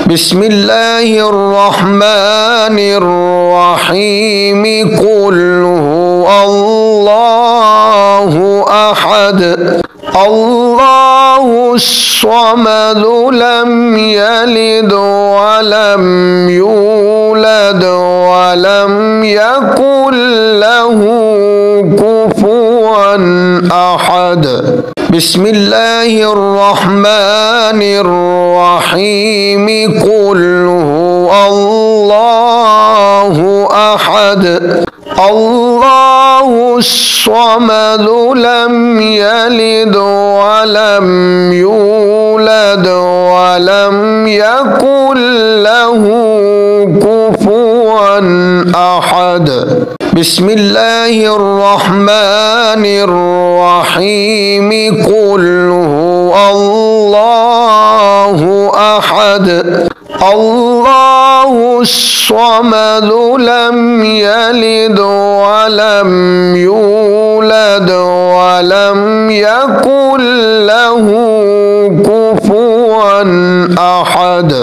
بسم الله الرحمن الرحيم قل هو الله أحد الله الصمد لم يلد ولم يولد ولم يكن له كفوا أحد بسم الله الرحمن الرحيم قل هو الله أحد الله الصمد لم يلد ولم يولد ولم يكن له كفوا أحد بسم الله الرحمن الرحيم قل هو الله أحد الله الصمد لم يلد ولم يولد ولم يكن له كفوا أحد